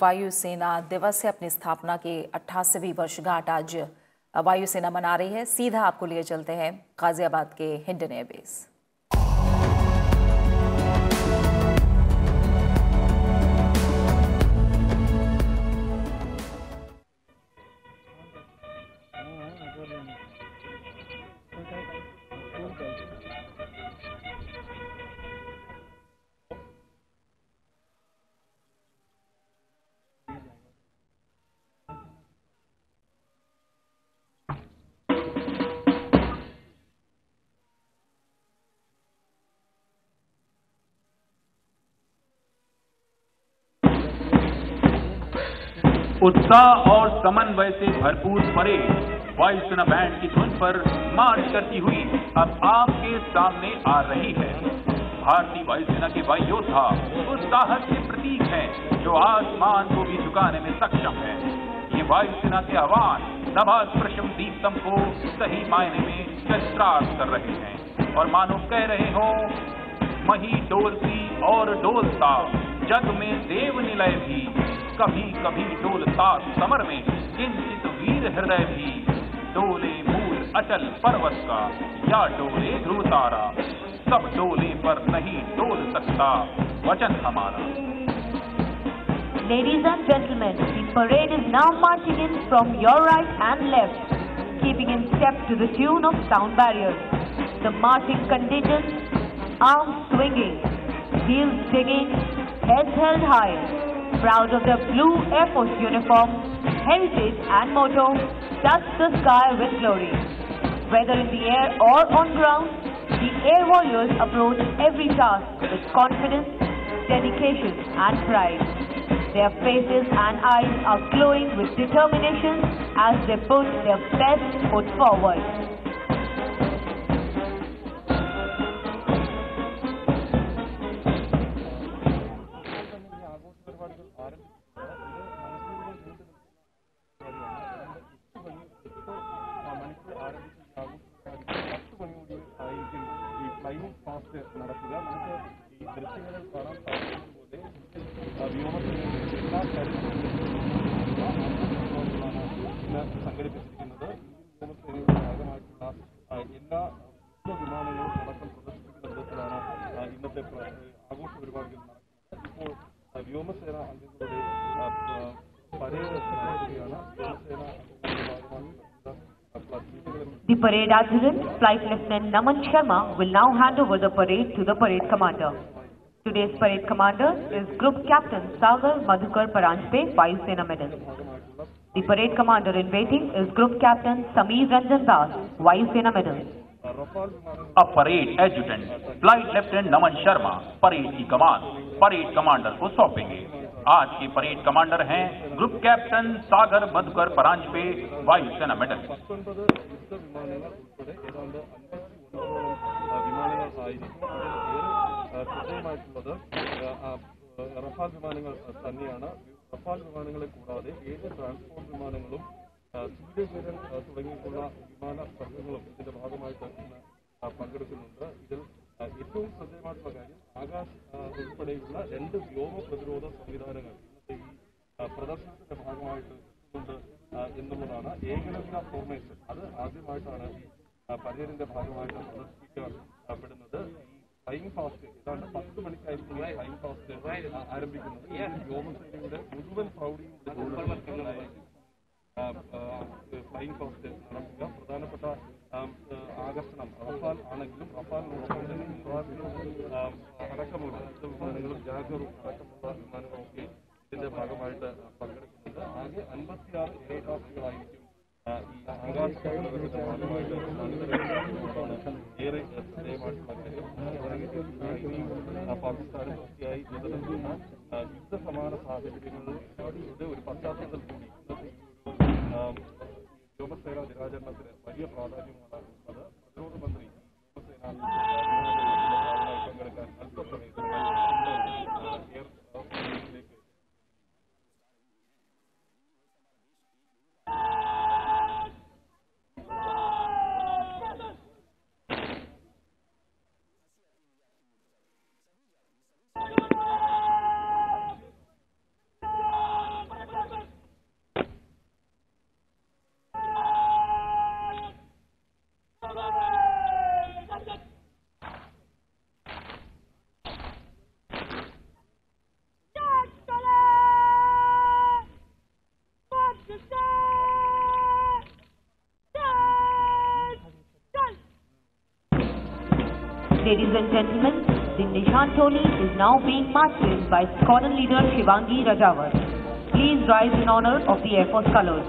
वायुसेना दिवस से अपनी स्थापना की 88वीं वर्षगांठ आज वायुसेना मना रही है। सीधा आपको लिए चलते हैं गाजियाबाद के हिंडन एयरबेस। उत्साह और समन्वय से भरपूर परेड वायुसेना बैंड की धुन पर मार्च करती हुई अब आपके सामने आ रही है। भारतीय वायुसेना के वायु योद्धा उस साहस के प्रतीक हैं जो आसमान को भी झुकाने में सक्षम है। ये वायुसेना के आह्वान नभास्पृशम दीप्तम को सही मायने में चरितार्थ कर रहे हैं और मानो कह रहे हो, मही डोलती और डोलता जग में देव निलय भी, कभी कभी डोलता समर में किंचित वीर हृदय भी, डोले मूल अचल पर्वत का या डोले ध्रुव तारा, सब डोले पर नहीं डोल सकता वचन हमारा। Ladies and gentlemen, the parade is now marching in from your right and left, keeping in step to the tune of sound barriers. The marching contingent, arms swinging, heels digging, heads held high, proud of their blue Air Force uniform, heritage and motto, touch the sky with glory. Whether in the air or on ground, the air warriors approach every task with confidence, dedication and pride. Their faces and eyes are glowing with determination as they put their best foot forward. The parade adjutant, Flight Lieutenant Naman Sharma, will now hand over the parade to the parade commander. Today's parade commander is Group Captain Sagar Madhukar Paranjpe, Vayusena Medal. The parade commander in waiting is Group Captain Sameer Ranjan Das, Vayusena Medal. A parade adjutant, Flight Lieutenant Naman Sharma, parade की कमान parade commander को सौंपेंगे। आज के parade commander हैं group captain सागर मधुकर परांजपे, वायुसेना medal. Rafale വിമാനങ്ങൾ തന്നെയാണ്. Rafale വിമാനങ്ങളെ കൂടാതെ ഏത് ട്രാൻസ്പോർട്ട് വിമാനങ്ങളും സൂര്യകിരൺ തുടങ്ങിയിട്ടുള്ള വിമാന സംഘങ്ങളും ഇതിന്റെ ഭാഗമായിട്ട് പങ്കെടുക്കുന്നുണ്ട്. ഇതിൽ ഏറ്റവും ശ്രദ്ധേയമായിട്ടുള്ള കാര്യം ആകാശ് ഉൾപ്പെടെയുള്ള 2 വ്യോമ പ്രതിരോധ സംവിധാനങ്ങൾ ഇന്നത്തെ ഈ പ്രദർശനത്തിന്റെ ഭാഗമായിട്ട് എത്തുന്നുണ്ട് എന്നുള്ളതാണ്. ഏകലവ്യ ഫോർമേഷൻ അത് ആദ്യമായിട്ടാണ് ഈ പരേഡിന്റെ ഭാഗമായിട്ട് പ്രദർശിപ്പിക്കപ്പെടുന്നത്. ഫ്ലൈയിങ് ഫാസ്റ്റ് ഏതാണ്ട് 10 മണിക്കായിരിക്കും ഫ്ലൈയിങ് ഫാസ്റ്റ് ആരംഭിക്കുന്നത്. വ്യോമസേനയുടെ മുഴുവൻ പ്രൗഢിയും ഫ്ലൈയിങ് ഫാസ്റ്റ് നടത്തുക. പ്രധാനപ്പെട്ട ആകർഷണം റഫാൽ ആണെങ്കിലും റഫാലിനോടൊപ്പം തന്നെ അടക്കമുള്ള വിമാനങ്ങളും ജാഗറും അടക്കമുള്ള വിമാനങ്ങളൊക്കെ ഇതിന്റെ ഭാഗമായിട്ട് പങ്കെടുക്കുന്നുണ്ട്. ആകെ 56 എയർക്രാഫ്റ്റുകളായിരിക്കും ഈ ആകാശത്തിന്റെ ഭാഗമായിട്ട് ഏറെ ശ്രദ്ധേയമായിട്ടുള്ള കാര്യം. പാകിസ്ഥാനും തുടർച്ചയായി നിലനിൽക്കുന്ന യുദ്ധസമാന സാഹചര്യങ്ങളുടെ ഒരു പശ്ചാത്തലത്തിൽ കൂടി വ്യോമസേനാ ദിനാചരണത്തിന് വലിയ പ്രാധാന്യമാണ് ഉള്ളത്. പ്രതിരോധ മന്ത്രി വ്യോമസേന പങ്കെടുക്കാൻ അല്പസമയത്ത് എയർഫോഴ്സിലേക്ക് Ladies and gentlemen, the Nishan Toli is now being marched in by Squadron Leader Shivangi Rajawat. Please rise in honor of the Air Force colors.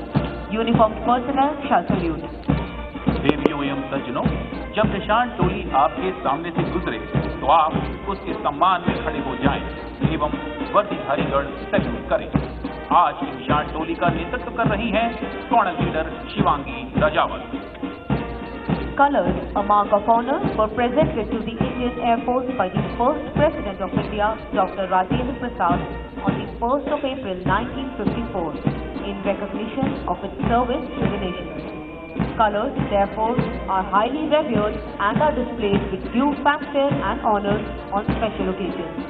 Uniformed personnel shall salute. देवियों एवं सज्जनों, जब निशान टोली आपके सामने से गुजरे तो आप उसके सम्मान में खड़े हो जाएं एवं वर्दीधारीगण सैल्यूट करें। आज निशान टोली का नेतृत्व कर रही हैं squadron leader Shivangi Rajawat. Colors, a mark of honor, were presented to the Indian Air Force by the first President of India, Dr. Rajendra Prasad, on the 1st of April 1954, in recognition of its service to the nation. Colors, therefore, are highly revered and are displayed with due fanfare and honor on special occasions.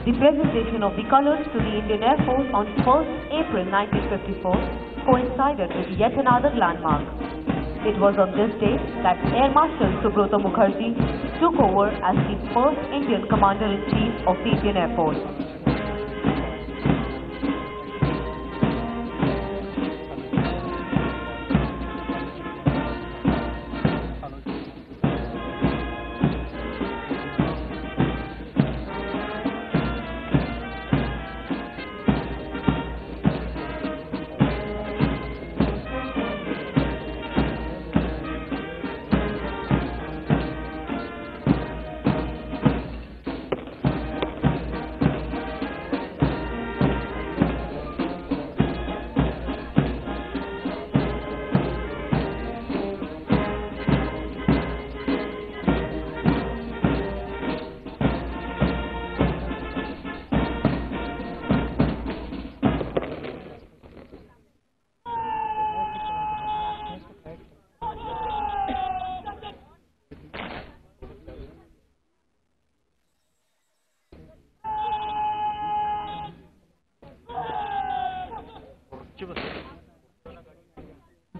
The presentation of the colors to the Indian Air Force on 1st April 1954 coincided with yet another landmark. It was on this day that Air Marshal Subrata Mukherjee took over as the first Indian Commander-in-Chief of the Indian Air Force.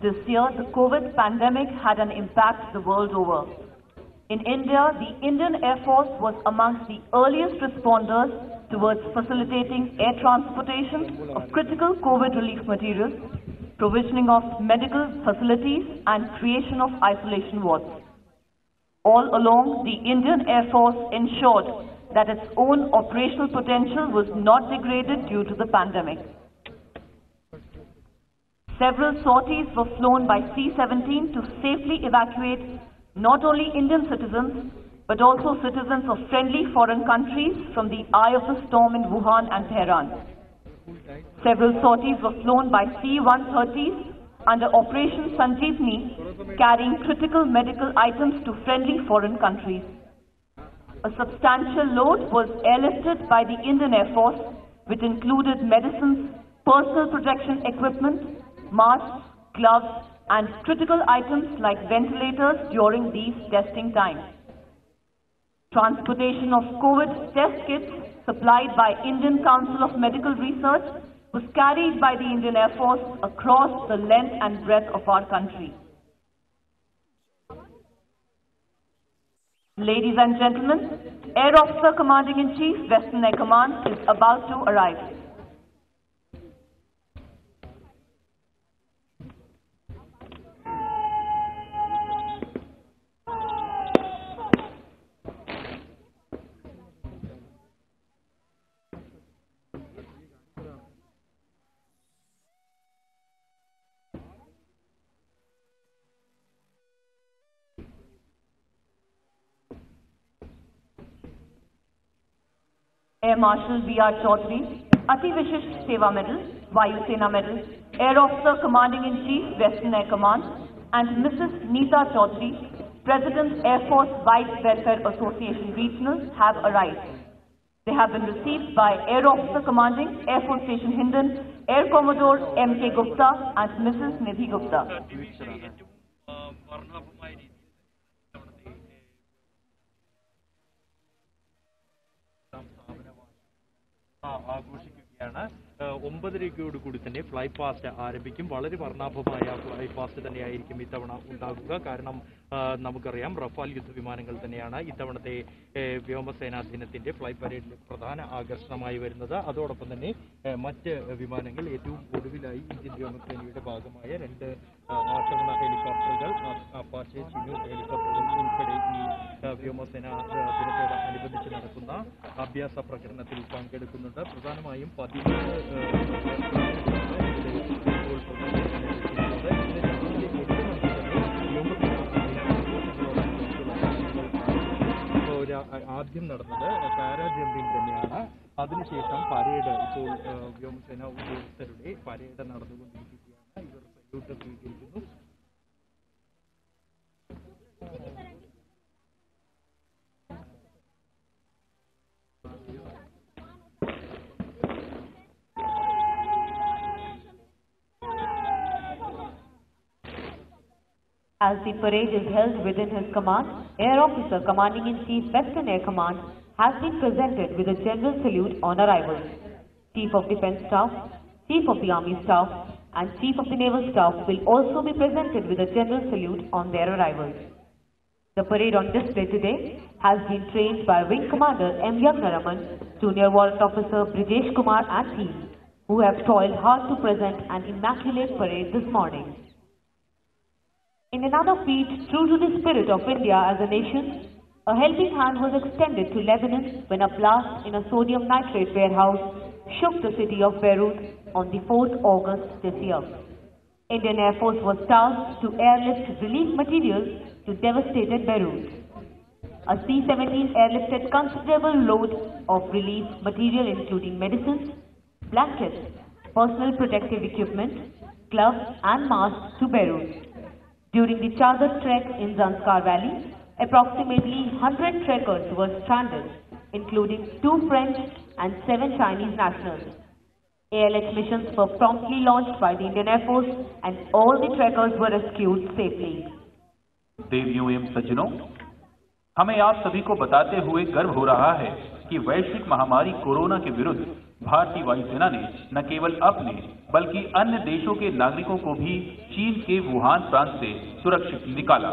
This year, the COVID pandemic had an impact the world over. In India, the Indian Air Force was amongst the earliest responders towards facilitating air transportation of critical COVID relief materials, provisioning of medical facilities, and creation of isolation wards. All along, the Indian Air Force ensured that its own operational potential was not degraded due to the pandemic. Several sorties were flown by C-17 to safely evacuate not only Indian citizens, but also citizens of friendly foreign countries from the eye of the storm in Wuhan and Tehran. Several sorties were flown by C-130s under Operation Sanjeevani, carrying critical medical items to friendly foreign countries. A substantial load was airlifted by the Indian Air Force, which included medicines, personal protection equipment, masks, gloves, and critical items like ventilators during these testing times. Transportation of COVID test kits supplied by Indian Council of Medical Research was carried by the Indian Air Force across the length and breadth of our country. Ladies and gentlemen, Air Officer Commanding-in-Chief, Western Air Command, is about to arrive. Air Marshal B.R. Chaudhary, Ati Vishisht Seva Medal, Vayu Sena Medal, Air Officer Commanding-in-Chief, Western Air Command, and Mrs. Neeta Chaudhary, President Air Force Vice Welfare Association Regional, have arrived. They have been received by Air Officer Commanding, Air Force Station Hindon, Air Commodore M.K. Gupta and Mrs. Nidhi Gupta. ആഘോഷിക്കുകയാണ്. 9:30 തന്നെ fly past ആരംഭിക്കും. വളരെ വർണ്ണാഭമായ fly past തന്നെയായിരിക്കും ഇത്തവണ ഉണ്ടാകുക. കാരണം നമുക്കറിയാം റഫാൽ യുദ്ധവിമാനങ്ങൾ തന്നെയാണ് ഇത്തവണത്തെ വ്യോമസേനാ ദിനത്തിന്റെ ഫ്ലൈ പരേഡിൽ പ്രധാന ആകർഷണമായി വരുന്നത്. അതോടൊപ്പം തന്നെ മറ്റ് വിമാനങ്ങൾ ഏറ്റവും ഒടുവിലായി ഇന്ത്യൻ വ്യോമസേനയുടെ ഭാഗമായ 2 ആക്രമണ ഹെലികോപ്റ്ററുകൾ, അപ്പാച്ചെ ചിനൂക്ക് ഹെലികോപ്റ്ററുകൾ ഉൾപ്പെടെ ഈ വ്യോമസേന ദിനത്തോട് അനുബന്ധിച്ച് നടക്കുന്ന അഭ്യാസ പ്രകടനത്തിൽ പങ്കെടുക്കുന്നുണ്ട്. പ്രധാനമായും 17 ആദ്യം നടന്നത് പാരാ ജമ്പിംഗ് തന്നെയാണ്. അതിനുശേഷം പരേഡ് ഇപ്പോൾ വ്യോമസേന ഉദ്യോഗസ്ഥരുടെ പരേഡ് നടന്നുകൊണ്ടിരിക്കുകയാണ്. ഇവർ സല്യൂട്ട് സ്വീകരിക്കുന്നു. As the parade is held within his command, Air Officer Commanding-in-Chief Western Air Command has been presented with a general salute on arrival. Chief of Defence Staff, Chief of the Army Staff and Chief of the Naval Staff will also be presented with a general salute on their arrival. The parade on display today has been trained by Wing Commander M. Yagnaraman, Junior Warrant Officer Brijesh Kumar and team, who have toiled hard to present an immaculate parade this morning. In another feat true to the spirit of India as a nation, a helping hand was extended to Lebanon when a blast in a sodium nitrate warehouse shook the city of Beirut on the 4th August this year. Indian Air Force was tasked to airlift relief materials to devastated Beirut. A C-17 airlifted considerable load of relief material including medicines, blankets, personal protective equipment, gloves and masks to Beirut. During the Chadar trek in Zanskar Valley, approximately 100 trekkers were stranded, including 2 French and 7 Chinese nationals. ALH missions were promptly launched by the Indian Air Force and all the trekkers were rescued safely. देवियों एवं सज्जनों, हमें आप सभी को बताते हुए गर्व हो रहा है कि वैश्विक महामारी कोरोना के विरुद्ध भारतीय वायुसेना ने न केवल अपने बल्कि अन्य देशों के नागरिकों को भी चीन के वुहान प्रांत से सुरक्षित निकाला।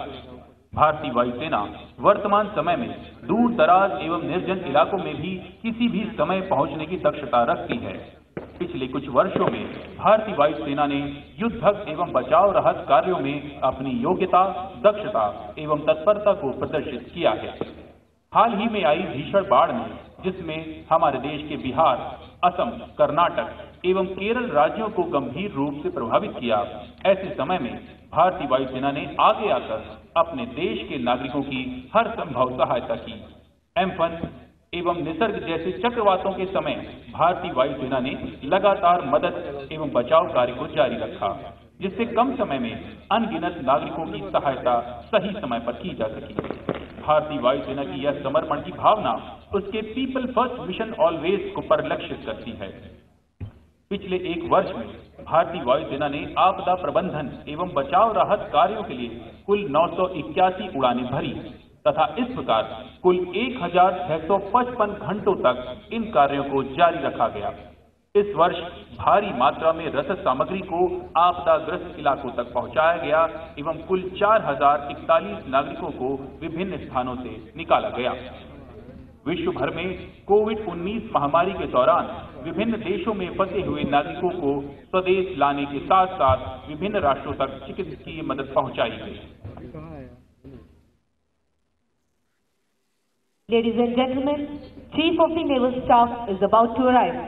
भारतीय वायुसेना वर्तमान समय में दूर दराज एवं निर्जन इलाकों में भी किसी भी समय पहुंचने की दक्षता रखती है। पिछले कुछ वर्षों में भारतीय वायुसेना ने युद्धक एवं बचाव राहत कार्यों में अपनी योग्यता, दक्षता एवं तत्परता को प्रदर्शित किया है। हाल ही में आई भीषण बाढ़ ने, जिसमें हमारे देश के बिहार, असम, कर्नाटक एवं केरल राज्यों को गंभीर रूप से प्रभावित किया, ऐसे समय में भारतीय वायुसेना ने आगे आकर अपने देश के नागरिकों की हर संभव सहायता की। एम्फन एवं निसर्ग जैसे चक्रवातों के समय भारतीय वायुसेना ने लगातार मदद एवं बचाव कार्य को जारी रखा, जिससे कम समय में अनगिनत नागरिकों की सहायता सही समय पर की जा सकी। भारतीय वायुसेना की यह समर्पण की भावना उसके पीपल फर्स्ट मिशन ऑलवेज को परिलक्षित करती है। पिछले 1 वर्ष में भारतीय वायुसेना ने आपदा प्रबंधन एवं बचाव राहत कार्यों के लिए कुल 981 उड़ानें भरी तथा इस प्रकार कुल 1655 घंटों तक इन कार्यों को जारी रखा गया। इस वर्ष भारी मात्रा में रसद सामग्री को आपदाग्रस्त इलाकों तक पहुंचाया गया एवं कुल 4041 नागरिकों को विभिन्न स्थानों से निकाला गया। विश्व भर में कोविड-19 महामारी के दौरान विभिन्न देशों में फंसे हुए नागरिकों को स्वदेश लाने के साथ साथ विभिन्न राष्ट्रों तक चिकित्सकीय मदद पहुंचाई गई। Ladies and gentlemen, Chief of the Naval Staff is about to arrive.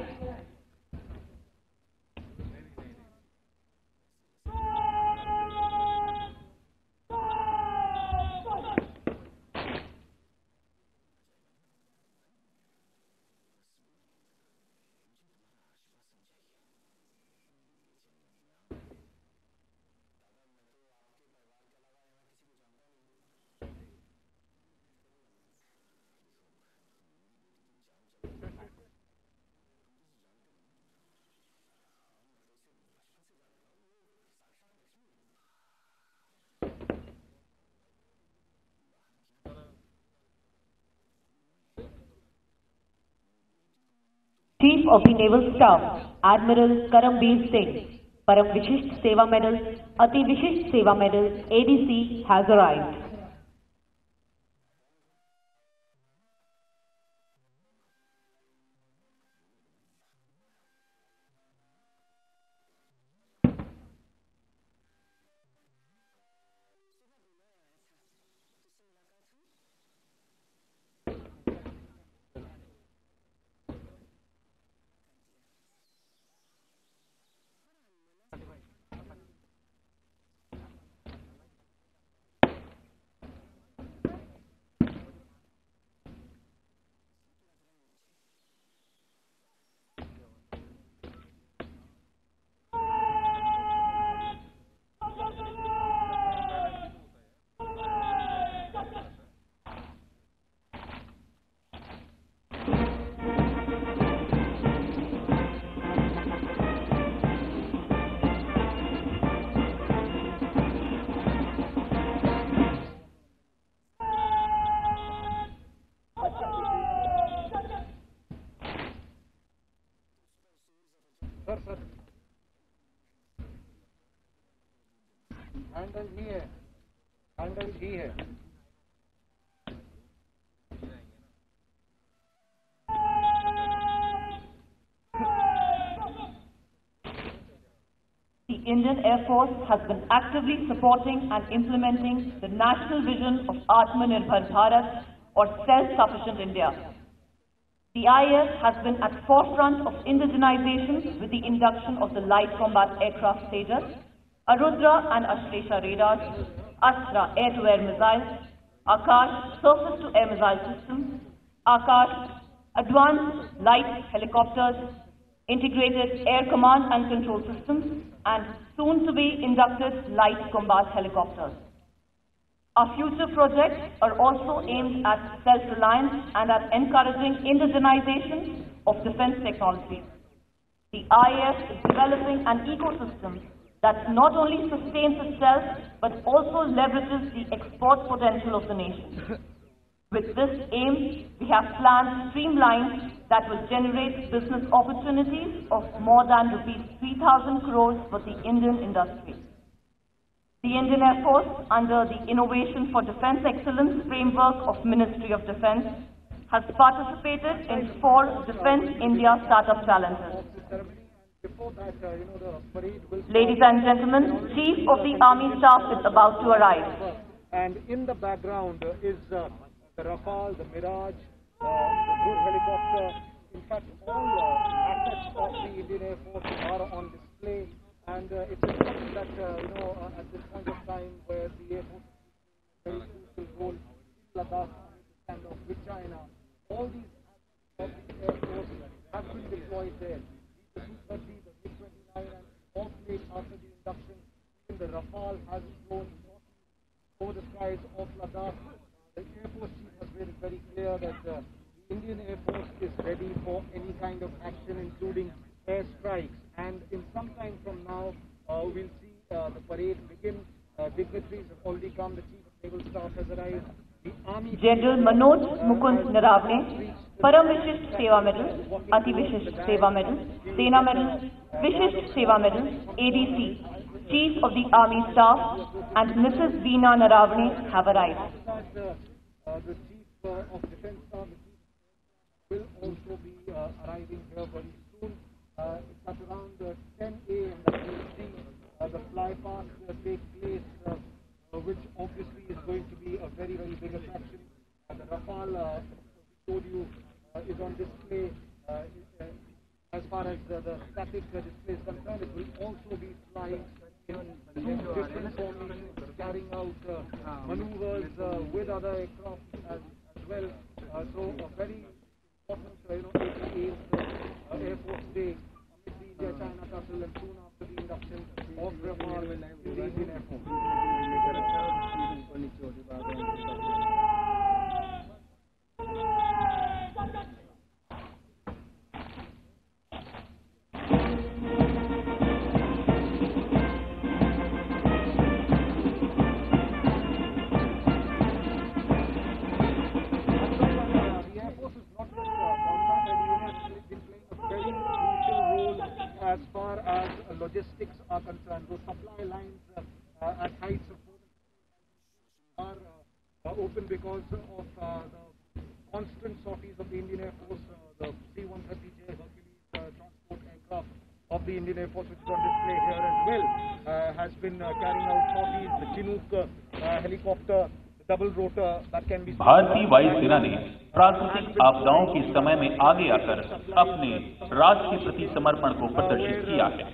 Chief of the Naval Staff Admiral Karambir Singh, Param Vishisht Seva Medal, Ati Vishisht Seva Medal, ADC has arrived. Handle ही है, handle ही है। The Indian Air Force has been actively supporting and implementing the national vision of Atmanirbhar Bharat or self-sufficient India. The IAF has been at forefront of indigenization with the induction of the light combat aircraft Tejas, Arudra and Ashlesha radars, Astra air-to-air missiles, Akash surface-to-air missile systems, Akash advanced light helicopters, integrated air command and control systems, and soon-to-be inducted light combat helicopters. Our future projects are also aimed at self-reliance and at encouraging indigenization of defense technologies. The IAF is developing an ecosystem that not only sustains itself but also leverages the export potential of the nation. With this aim, we have planned streamlines that will generate business opportunities of more than rupees 3,000 crores for the Indian industry. The Indian Air Force, under the Innovation for Defence Excellence framework of Ministry of Defence, has participated in 4 Defence India Startup Challenges. Ladies and gentlemen, Chief of the Army Staff is about to arrive. And in the background is the Rafale, the Mirage, the Gurkha helicopter. In fact, all assets of the Indian Air Force are on display. And it's important that, at this point of time where the Air Force is very crucial role in Ladakh and with China, all these assets of the Air Force have been deployed there. The Su-30, the MiG-29, and off late after the induction, even the Rafale has flown over the skies of Ladakh. The Air Force Chief has made it very clear that the Indian Air Force is ready for any kind of action, including airstrikes. And in some time from now, we'll see the parade begin. Dignitaries have already come. The Chief of Naval Staff has arrived. The Army General Manoj Mukund Naravne, Param Vishisht Seva Medal, Ati Vishisht Seva Medal, Sena Medal, Vishisht Seva Medal, ADC, Chief of the Army Staff, and Mrs. Veena Naravne have arrived. The Chief of Defence Staff will also be arriving here very soon. It's at around 10 a.m. that we'll see the flypast take place, which obviously is going to be a very, very big attraction. The Rafale, we showed you, is on display. As far as the static display is concerned, it will also be flying in 2 different formations, carrying out maneuvers with other aircraft as well. So a very important, 88th Air Force Day amid the India-China tussle and soon after the induction of Rafale in the Indian Air Force. logistics are concerned, those supply lines at heights of are open because of the constant sorties of the Indian Air Force, the C-130J Hercules transport aircraft of the Indian Air Force, which is on display here as well, has been carrying out sorties. The Chinook helicopter, the double rotor that can be seen. भारतीय वायुसेना ने प्राकृतिक आपदाओं के समय में आगे आकर अपने राष्ट्र के प्रति समर्पण को प्रदर्शित किया है।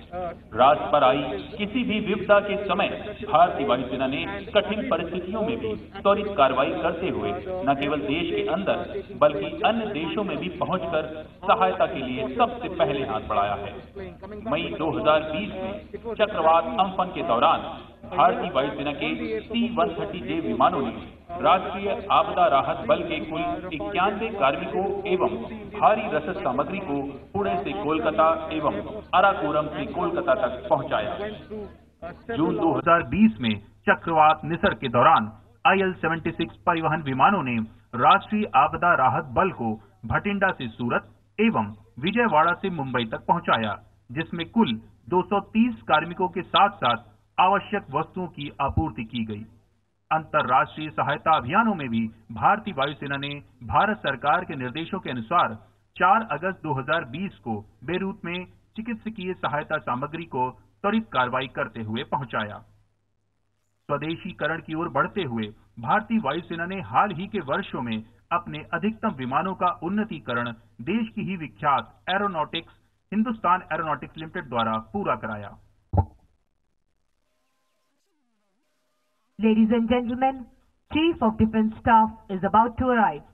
राष्ट्र पर आई किसी भी विपदा के समय भारतीय वायुसेना ने कठिन परिस्थितियों में भी त्वरित कार्रवाई करते हुए न केवल देश के अंदर बल्कि अन्य देशों में भी पहुंचकर सहायता के लिए सबसे पहले हाथ बढ़ाया है। मई 2020 में चक्रवात अम्फन के दौरान भारतीय वायुसेना के C-130J विमानों ने राष्ट्रीय आपदा राहत बल के कुल 91 कार्मिकों एवं भारी रसद सामग्री को पुणे से कोलकाता एवं अराकोरम से कोलकाता तक पहुंचाया। जून 2020 में चक्रवात निसर्ग के दौरान IL-76 परिवहन विमानों ने राष्ट्रीय आपदा राहत बल को भटिंडा से सूरत एवं विजयवाड़ा से मुंबई तक पहुंचाया, जिसमें कुल 230 कार्मिकों के साथ साथ आवश्यक वस्तुओं की आपूर्ति की गई। अंतर्राष्ट्रीय सहायता अभियानों में भी भारतीय वायुसेना ने भारत सरकार के निर्देशों के अनुसार 4 अगस्त 2020 को बेरूत में चिकित्सकीय सहायता सामग्री को त्वरित कार्रवाई करते हुए पहुंचाया। स्वदेशीकरण की ओर बढ़ते हुए भारतीय वायुसेना ने हाल ही के वर्षों में अपने अधिकतम विमानों का उन्नतीकरण देश की ही विख्यात एरोनॉटिक्स हिंदुस्तान एरोनॉटिक्स लिमिटेड द्वारा पूरा कराया। Ladies and gentlemen, Chief of Defence Staff is about to arrive.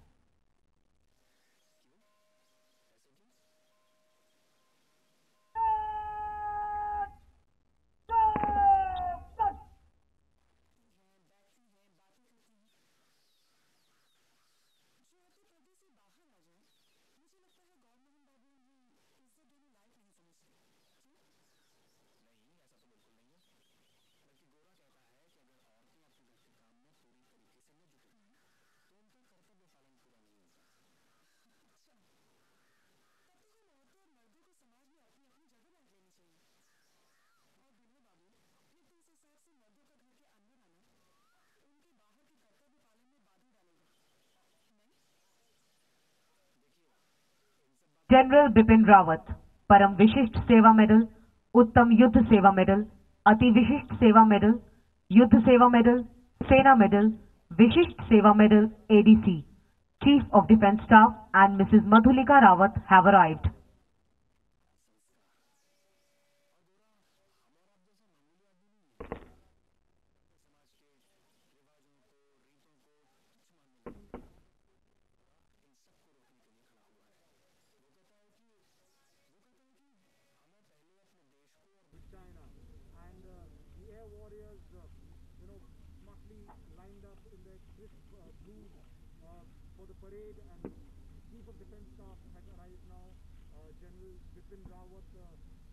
General Bipin Rawat परम विशिष्ट सेवा मेडल, उत्तम युद्ध सेवा मेडल, अति विशिष्ट सेवा मेडल, युद्ध सेवा मेडल, सेना मेडल, विशिष्ट सेवा medal ADC, Chief of Defence Staff and Mrs. Madhulika Rawat have arrived. For the parade, and Chief of Defence Staff has arrived now. General Bipin Rawat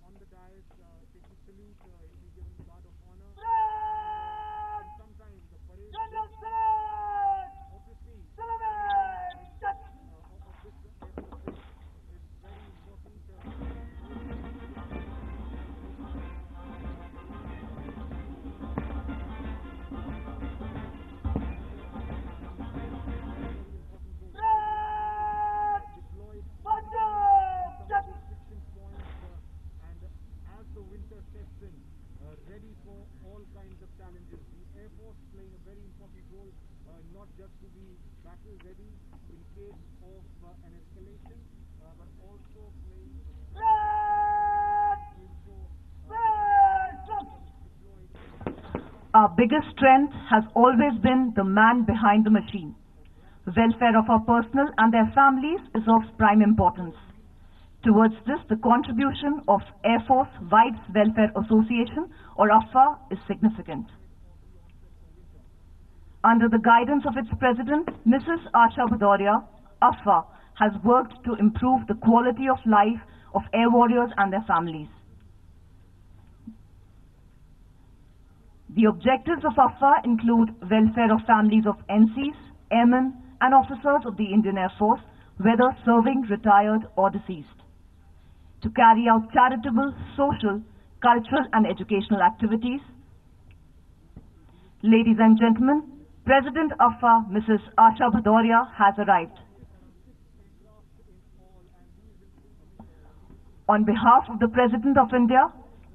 on the dais taking salute. He'll be given the guard of honor. And sometimes the parade obviously of this airport is very important. Ready for all kinds of challenges. The Air Force playing a very important role, not just to be battle ready in case of an escalation, but also playing Our biggest strength has always been the man behind the machine. The welfare of our personnel and their families is of prime importance. Towards this, the contribution of Air Force Wives Welfare Association, or AFWA, is significant. Under the guidance of its president, Mrs. Asha Bhadoria, AFWA has worked to improve the quality of life of air warriors and their families. The objectives of AFWA include welfare of families of NCs, airmen, and officers of the Indian Air Force, whether serving, retired, or deceased. To carry out charitable, social, cultural and educational activities. Ladies and gentlemen, President AFA, Mrs. Asha Bhadoria, has arrived. On behalf of the President of India,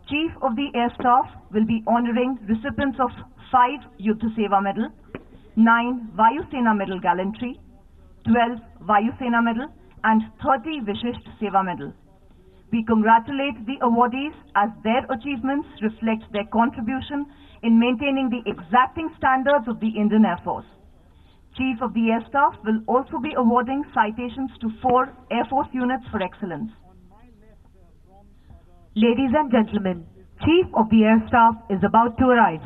Chief of the Air Staff will be honoring recipients of 5 Yuddha Seva Medal, 9 Vayu Sena Medal Gallantry, 12 Vayu Sena Medal and 30 Vishisht Seva Medal. We congratulate the awardees as their achievements reflect their contribution in maintaining the exacting standards of the Indian Air Force. Chief of the Air Staff will also be awarding citations to 4 Air Force units for excellence. Ladies and gentlemen, Chief of the Air Staff is about to arrive.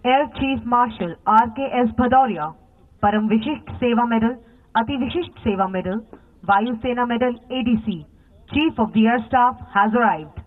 Air Chief Marshal R.K.S. Bhadoria, Param Vishisht Seva Medal, Ati Vishisht Seva Medal, Vayu Sena Medal ADC, Chief of the Air Staff has arrived.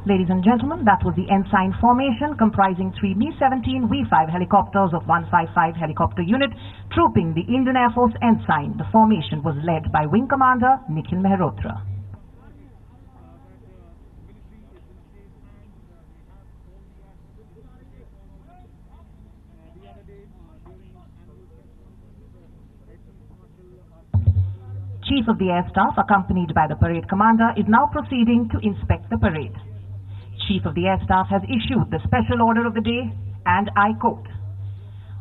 Ladies and gentlemen, that was the ensign formation comprising 3 Mi-17 V-5 helicopters of 155 helicopter unit trooping the Indian Air Force ensign. The formation was led by Wing Commander Nikhil Mehrotra. Chief of the Air Staff, accompanied by the parade commander, is now proceeding to inspect the parade. Chief of the Air Staff has issued the special order of the day, and I quote,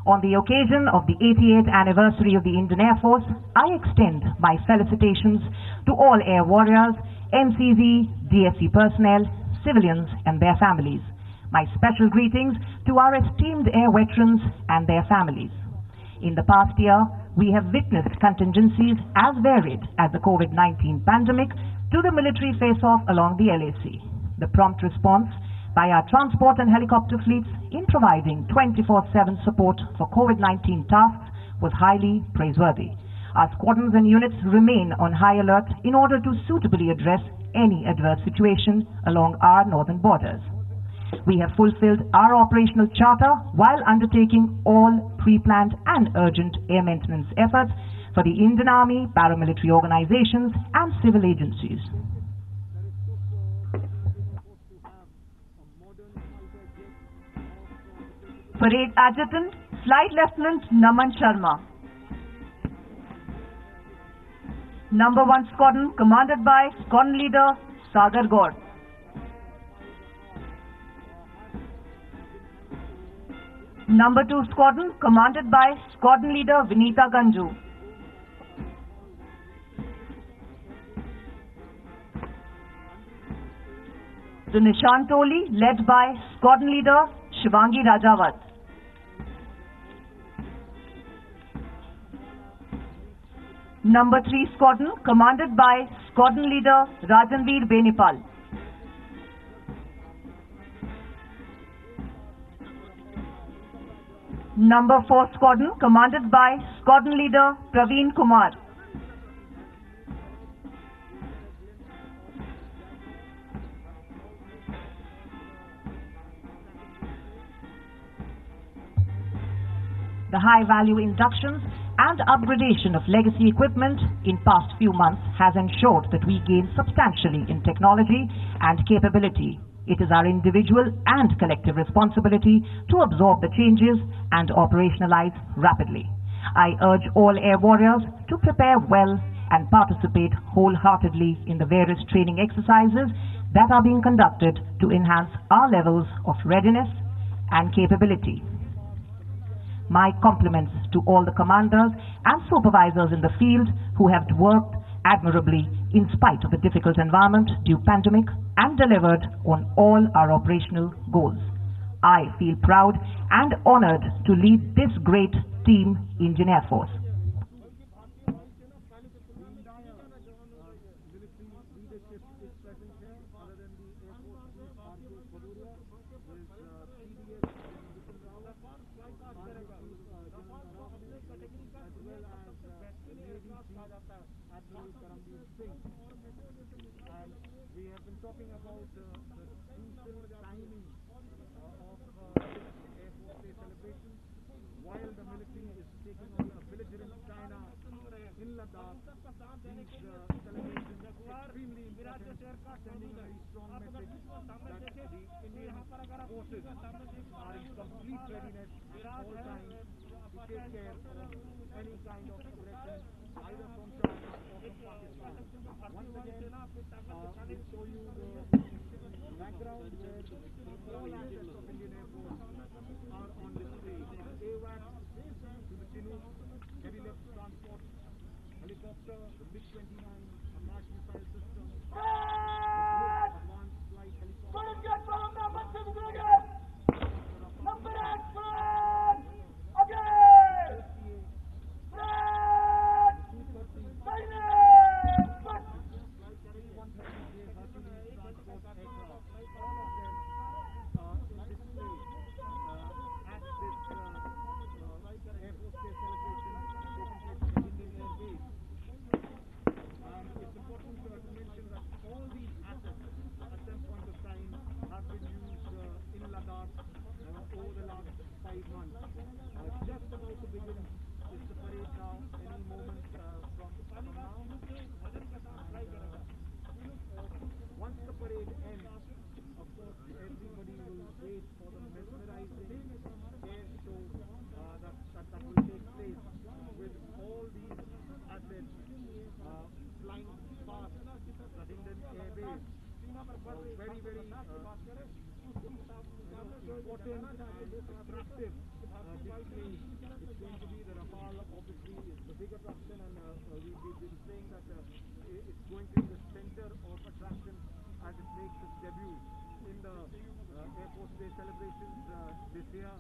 "On the occasion of the 88th anniversary of the Indian Air Force, I extend my felicitations to all air warriors, NCZ, DFC personnel, civilians and their families. My special greetings to our esteemed air veterans and their families. In the past year, we have witnessed contingencies as varied as the COVID-19 pandemic to the military face-off along the LAC. The prompt response by our transport and helicopter fleets in providing 24/7 support for COVID-19 tasks was highly praiseworthy. Our squadrons and units remain on high alert in order to suitably address any adverse situation along our northern borders. We have fulfilled our operational charter while undertaking all pre-planned and urgent air maintenance efforts for the Indian Army, paramilitary organizations and civil agencies." Parade Adjutant, Flight Lieutenant Naman Sharma. Number 1 Squadron, commanded by Squadron Leader Sagar Gaur. Number 2 Squadron, commanded by Squadron Leader Vinita Ganju. The Nishan Toli, led by Squadron Leader Shivangi Rajawat. Number 3 Squadron, commanded by Squadron Leader Rajanveer Benipal. Number 4 Squadron, commanded by Squadron Leader Praveen Kumar. The high-value inductions and upgradation of legacy equipment in past few months has ensured that we gain substantially in technology and capability. It is our individual and collective responsibility to absorb the changes and operationalize rapidly. I urge all air warriors to prepare well and participate wholeheartedly in the various training exercises that are being conducted to enhance our levels of readiness and capability. My compliments to all the commanders and supervisors in the field who have worked admirably in spite of the difficult environment due pandemic and delivered on all our operational goals. I feel proud and honored to lead this great team Indian Air Force. And we have been talking about the crucial timing of Air Force Day celebration. While the military is taking on a belligerent China in Ladakh, these celebrations are extremely important, sending a very strong message that the Indian forces are in complete readiness at all times to take care of any kind of aggression, either from China or from Pakistan. Once again, we'll show you the background where all assets of Indian Air Force are on display. AWACS to the Chinook, heavy lift transport, helicopter, the MiG-29, Apache missile system, advanced flight helicopter. Over the last 5 months. Just about to begin is the parade now, any moment from now. Once the parade ends, of course, everybody will wait for the mesmerizing air show that will take place with all these athletes flying past the Hindon Air Base. Very, very important and attractive display. It's going to be the Rafale, obviously, is the big attraction, and we've been saying that it's going to be the center of attraction as it makes its debut in the Air Force Day celebrations this year.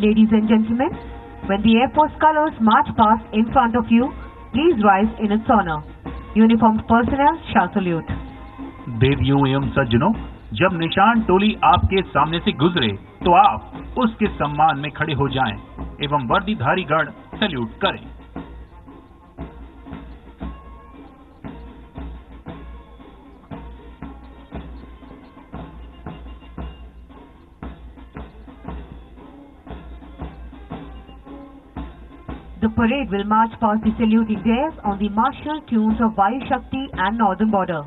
Ladies and gentlemen, when the Air Force colors march past in front of you, please rise in its honor. Uniformed personnel shall salute. देवियों एवं सज्जनों, जब निशान टोली आपके सामने से गुजरे तो आप उसके सम्मान में खड़े हो जाएं एवं वर्दीधारी गण सैल्यूट करें। The parade will march past the saluting days on the martial tunes of Vayu Shakti and Northern Border.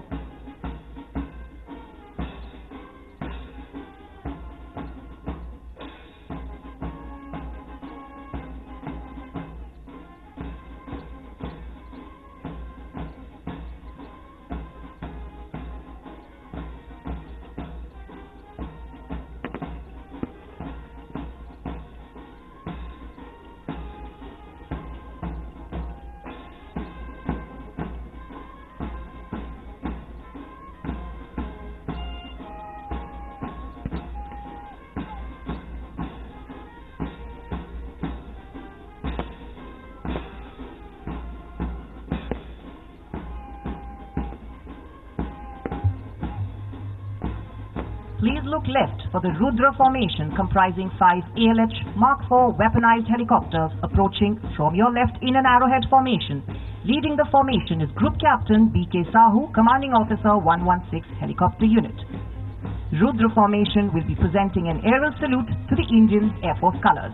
Please look left for the Rudra formation comprising 5 ALH Mark IV weaponized helicopters approaching from your left in an arrowhead formation. Leading the formation is Group Captain B.K. Sahu, Commanding Officer 116 Helicopter Unit. Rudra formation will be presenting an aerial salute to the Indian Air Force colors.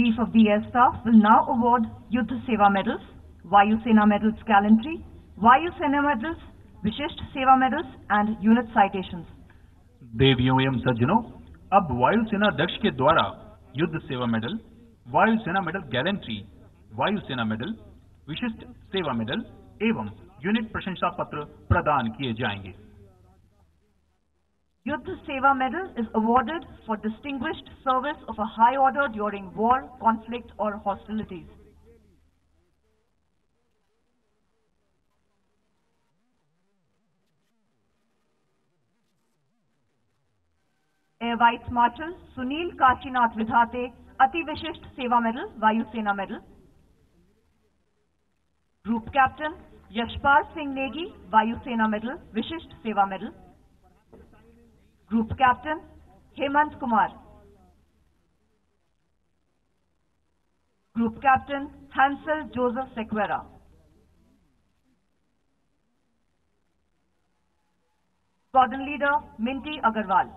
Chief of the Air Staff will now award Yuddha Seva Medals, Vayu Sena Medals Gallantry, Vayu Sena Medals, Vishisht Seva Medals and Unit Citations. देवियों एवं सज्जनों, अब वायुसेना अध्यक्ष के द्वारा युद्ध सेवा मेडल, वायुसेना मेडल गैलेंट्री, वायुसेना मेडल, विशिष्ट सेवा मेडल एवं यूनिट प्रशंसा पत्र प्रदान किए जाएंगे। Yuddha Seva Medal is awarded for distinguished service of a high order during war, conflict or hostilities. Air Vice Marshal Sunil Kashinath Vidhate Ati Vishisht Seva Medal, Vayu Sena Medal. Group Captain Yashpal Singh Negi, Vayu Sena Medal, Vishisht Seva Medal. Group Captain Hemant Kumar. Group Captain Hansel Joseph Sequeira. Squadron Leader Minty Agarwal.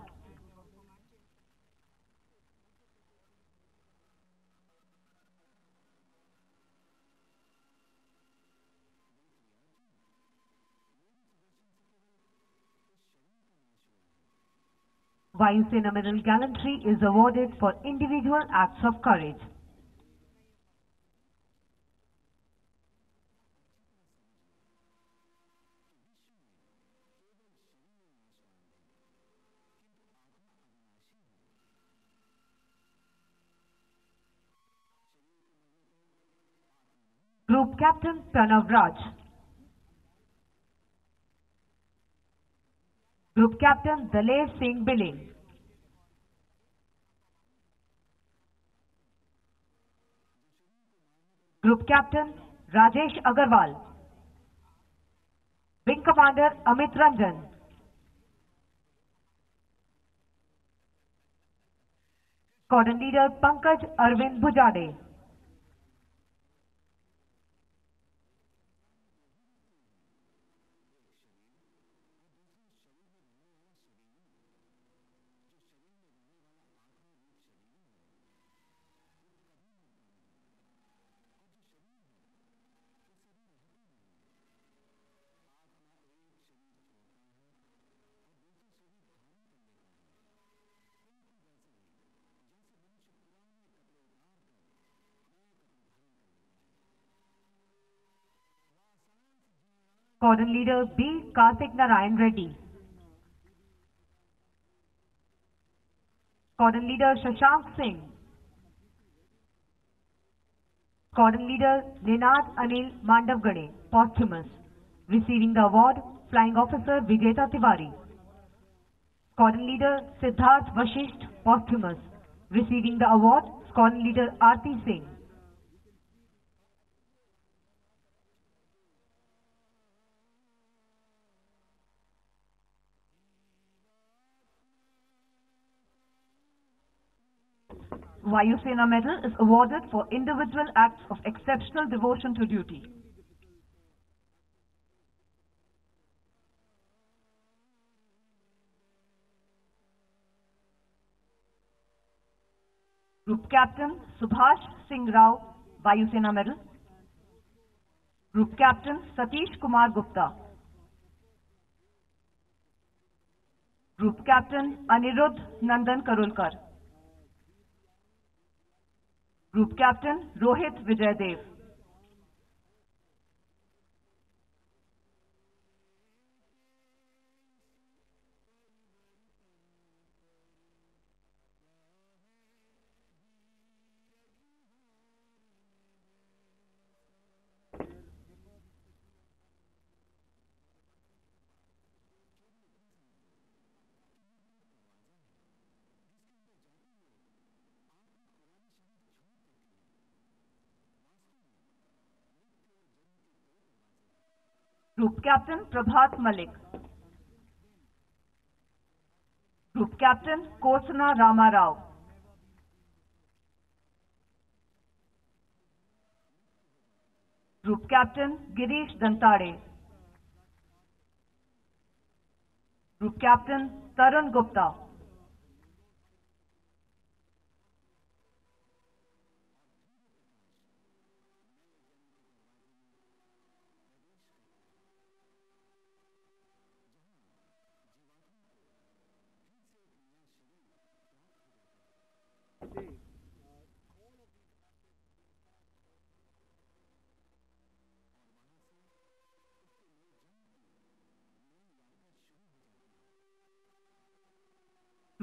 Vayu Sena Medal Gallantry is awarded for individual acts of courage. Group Captain Pranav Raj. Group Captain Dalev Singh Billing. Group Captain Rajesh Agarwal. Wing Commander Amit Ranjan. Squadron Leader Pankaj Arvind Bujade. Squadron Leader B. Karthik Narayan Reddy. Squadron Leader Shashank Singh. Squadron Leader Ninad Anil Mandavgade, posthumous. Receiving the award, Flying Officer Vijeta Tiwari. Squadron Leader Siddharth Vashisht, posthumous. Receiving the award, Squadron Leader Aarti Singh. Vayu Sena Medal is awarded for individual acts of exceptional devotion to duty. Group Captain Subhash Singh Rao, Vayu Sena Medal. Group Captain Satish Kumar Gupta. Group Captain Anirudh Nandan Karulkar. Group Captain Rohit Vijaydev. Group Captain Prabhat Malik. Group Captain Kosana Rama Rao. Group Captain Girish Dantade. Group Captain Tarun Gupta.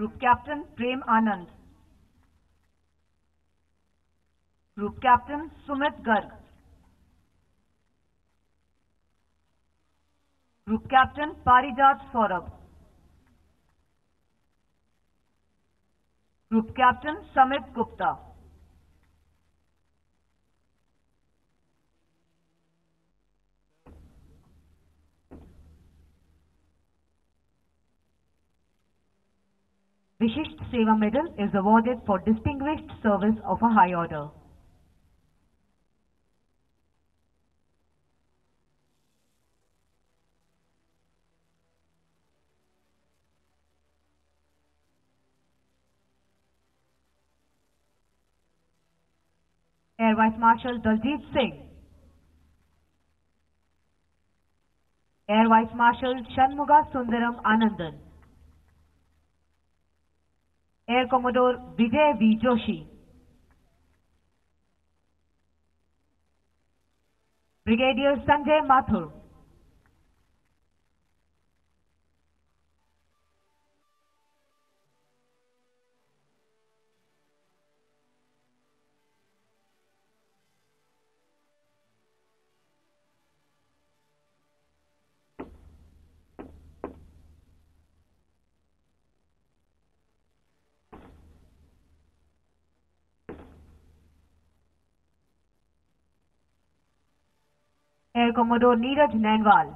Group Captain Prem Anand. Group Captain Sumit Garg. Group Captain Parijat Saurabh. Group Captain Samit Gupta. Vishisht Seva Medal is awarded for distinguished service of a high order. Air Vice Marshal Daljeet Singh. Air Vice Marshal Shanmuga Sundaram Anandan. Air Commodore Vijay V. Joshi. Brigadier Sanjay Mathur. Air Commodore Neeraj Nainwal.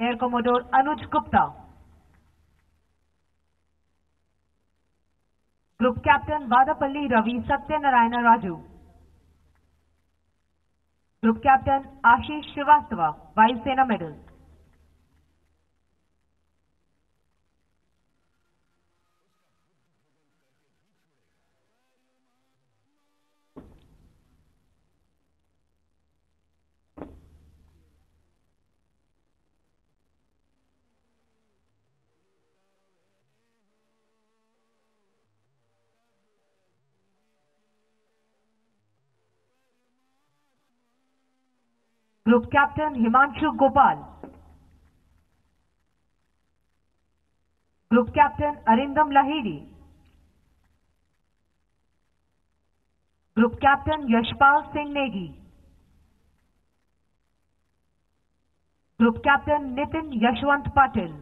Air Commodore Anuj Gupta. Group Captain Vadapalli Ravi Satyanarayana Raju. Group Captain Ashish Srivastava, Vayu Sena Medal. Group Captain Himanshu Gopal. Group Captain Arindam Lahiri. Group Captain Yashpal Singh Negi. Group Captain Nitin Yashwant Patil.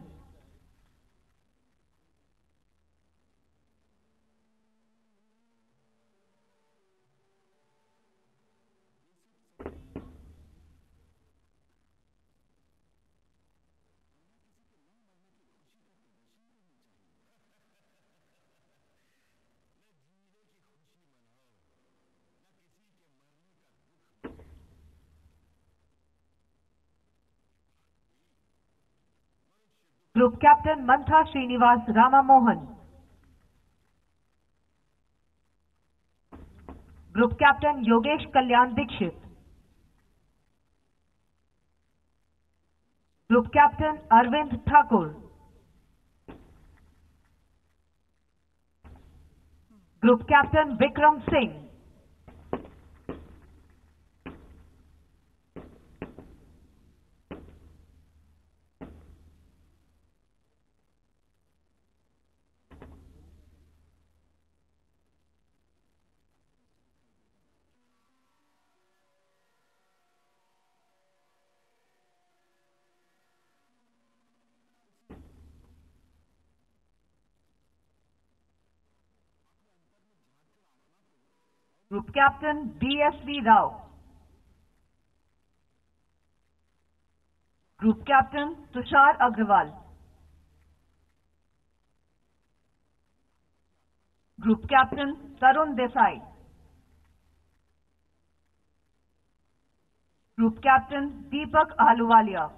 Group Captain Mantha Srinivas Rama Mohan. Group Captain Yogesh Kalyan Dikshit. Group Captain Arvind Thakur. Group Captain Vikram Singh. Group Captain D.S.V. Rao. Group Captain Tushar Agrawal. Group Captain Tarun Desai. Group Captain Deepak Ahluwalia.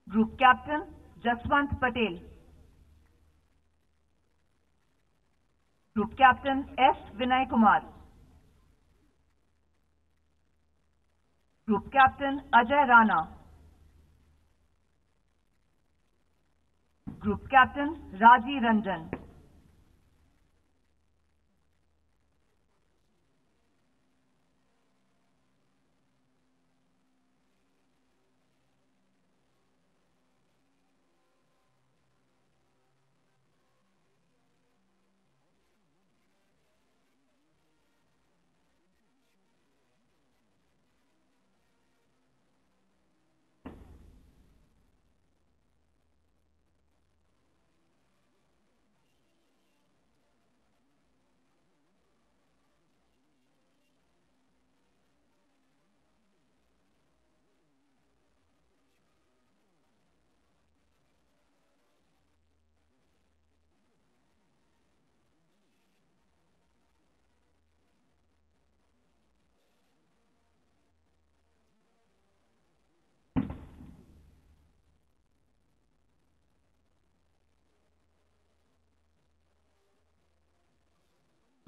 Group Captain Jaswant Patel. Group Captain S. Vinay Kumar. Group Captain Ajay Rana. Group Captain Raji Ranjan.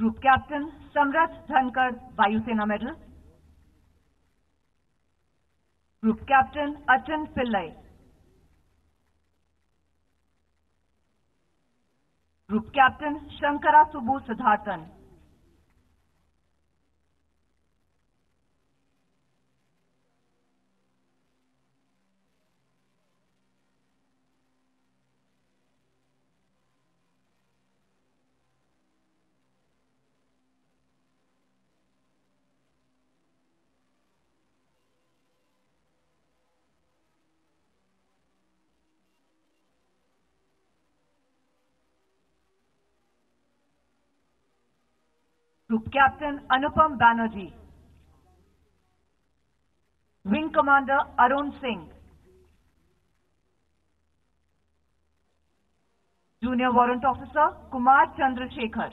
Group Captain Samrat Dhankar, Vayu Sena Medal. Group Captain Achan Pillai. Group Captain Shankara Subbu Siddharthan. Group Captain Anupam Banerjee. Wing Commander Arun Singh. Junior Warrant Officer Kumar Chandrasekhar.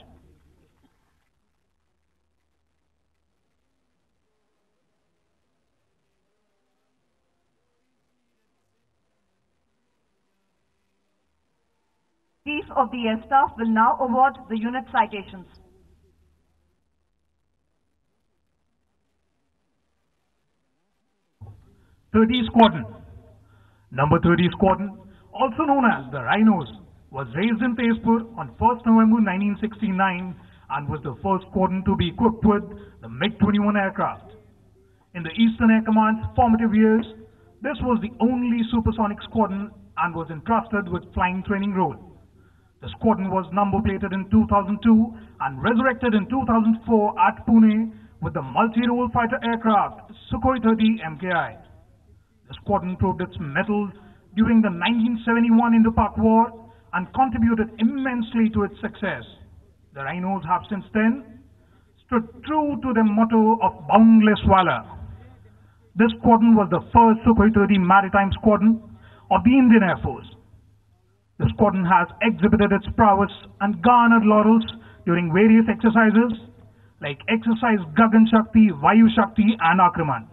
Chief of the Air Staff will now award the unit citations. '30 Squadron. Number 30 Squadron, also known as the Rhinos, was raised in Tezpur on 1st November 1969 and was the first squadron to be equipped with the MiG-21 aircraft. In the Eastern Air Command's formative years, this was the only supersonic squadron and was entrusted with flying training role. The squadron was number plated in 2002 and resurrected in 2004 at Pune with the multi-role fighter aircraft Sukhoi 30 MKI. The squadron proved its mettle during the 1971 Indo-Pak War and contributed immensely to its success. The Rhinos have since then stood true to their motto of boundless valor. This squadron was the first Sukhoi 30 maritime squadron of the Indian Air Force. The squadron has exhibited its prowess and garnered laurels during various exercises like Exercise Gagan Shakti, Vayu Shakti and Akraman.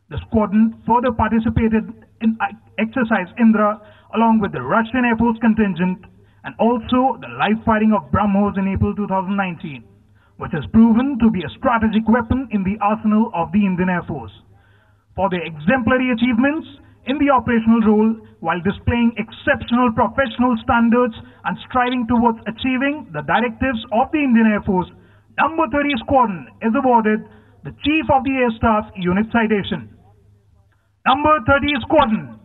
The squadron further participated in Exercise Indra along with the Russian Air Force contingent and also the live firing of BrahMos in April 2019, which has proven to be a strategic weapon in the arsenal of the Indian Air Force. For their exemplary achievements in the operational role while displaying exceptional professional standards and striving towards achieving the directives of the Indian Air Force, Number 30 Squadron is awarded the Chief of the Air Staff Unit Citation. Number 30 Squadron.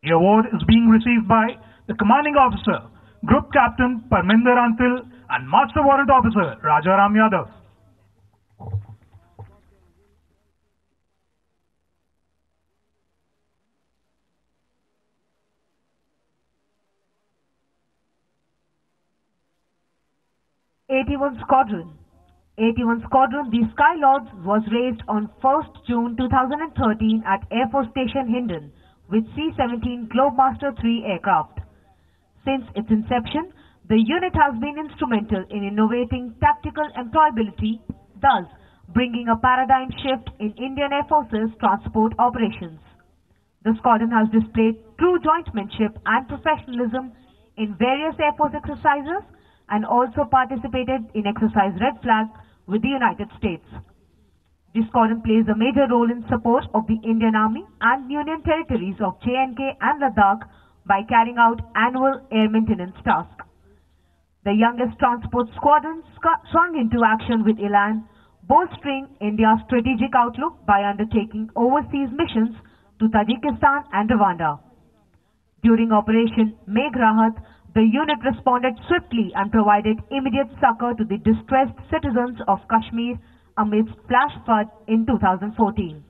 The award is being received by the Commanding Officer, Group Captain Parminder Antil and Master Warrant Officer Rajaram Yadav. '81 Squadron. 81 Squadron, the Sky Lords, was raised on 1st June 2013 at Air Force Station Hindon with C-17 Globemaster III aircraft. Since its inception, the unit has been instrumental in innovating tactical employability. Thus, bringing a paradigm shift in Indian Air Force's transport operations. The squadron has displayed true jointmanship and professionalism in various Air Force exercises and also participated in Exercise Red Flag with the United States. The squadron plays a major role in support of the Indian Army and Union territories of J&K and Ladakh by carrying out annual air maintenance tasks. The youngest transport squadron swung into action with Elan, bolstering India's strategic outlook by undertaking overseas missions to Tajikistan and Rwanda. During Operation Megh Rahat, the unit responded swiftly and provided immediate succor to the distressed citizens of Kashmir amidst flash flood in 2014.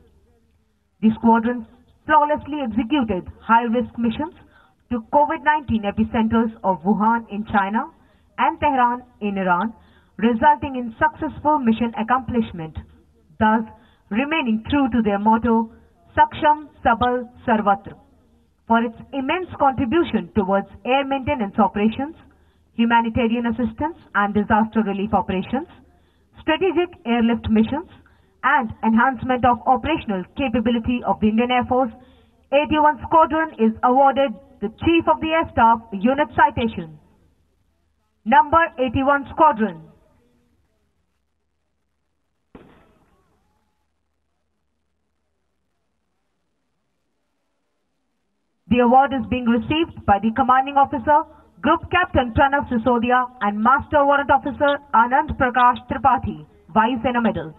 The squadron flawlessly executed high-risk missions to COVID-19 epicenters of Wuhan in China and Tehran in Iran, resulting in successful mission accomplishment, thus remaining true to their motto, Saksham Sabal Sarvatra, for its immense contribution towards air maintenance operations, humanitarian assistance and disaster relief operations, strategic airlift missions, and enhancement of operational capability of the Indian Air Force. 81 Squadron is awarded the Chief of the Air Staff Unit Citation. Number 81 Squadron. The award is being received by the Commanding Officer, Group Captain Pranav Sisodia and Master Warrant Officer Anand Prakash Tripathi, Vayu Sena Medal.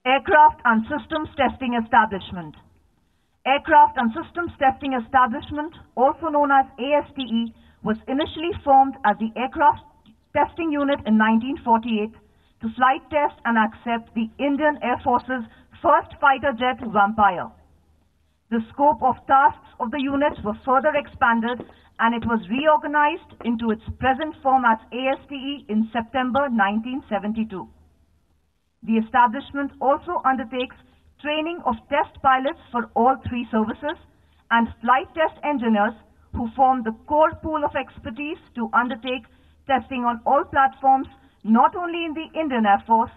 Aircraft and Systems Testing Establishment. Aircraft and Systems Testing Establishment, also known as ASTE, was initially formed as the Aircraft Testing Unit in 1948 to flight test and accept the Indian Air Force's first fighter jet, Vampire. The scope of tasks of the unit were further expanded and it was reorganized into its present form as ASTE in September 1972. The establishment also undertakes training of test pilots for all three services and flight test engineers who form the core pool of expertise to undertake testing on all platforms, not only in the Indian Air Force,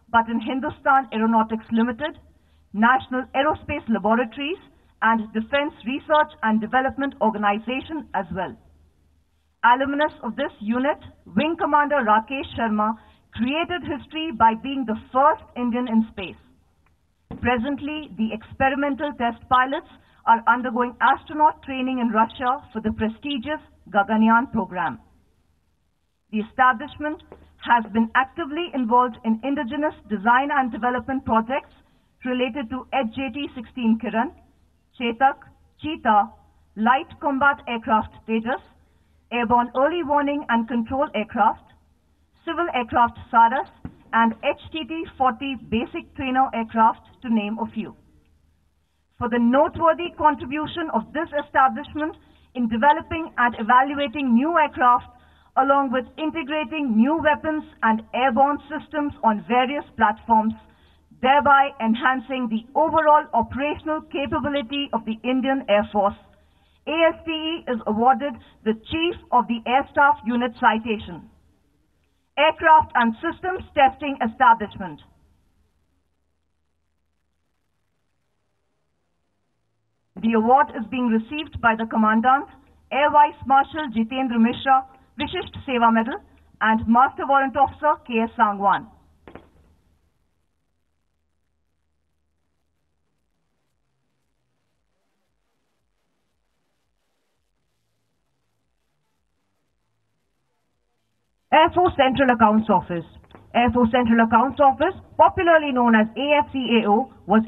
but in Hindustan Aeronautics Limited, National Aerospace Laboratories, and Defense Research and Development Organization as well. Alumnus of this unit, Wing Commander Rakesh Sharma, created history by being the first Indian in space. Presently, the experimental test pilots are undergoing astronaut training in Russia for the prestigious Gaganyaan program. The establishment has been actively involved in indigenous design and development projects related to HJT-16 Kiran, Chetak, Cheetah, Light Combat Aircraft Tejas, Airborne Early Warning and Control Aircraft, Civil Aircraft Saras, and HTT-40 Basic Trainer Aircraft, to name a few. For the noteworthy contribution of this establishment in developing and evaluating new aircraft, along with integrating new weapons and airborne systems on various platforms, thereby enhancing the overall operational capability of the Indian Air Force, ASTE is awarded the Chief of the Air Staff Unit Citation. Aircraft and Systems Testing Establishment. The award is being received by the Commandant, Air Vice Marshal Jitendra Mishra, Vishisht Seva Medal, and Master Warrant Officer K.S. Sangwan. Air Force Central Accounts Office. Air Force Central Accounts Office, popularly known as AFCAO, was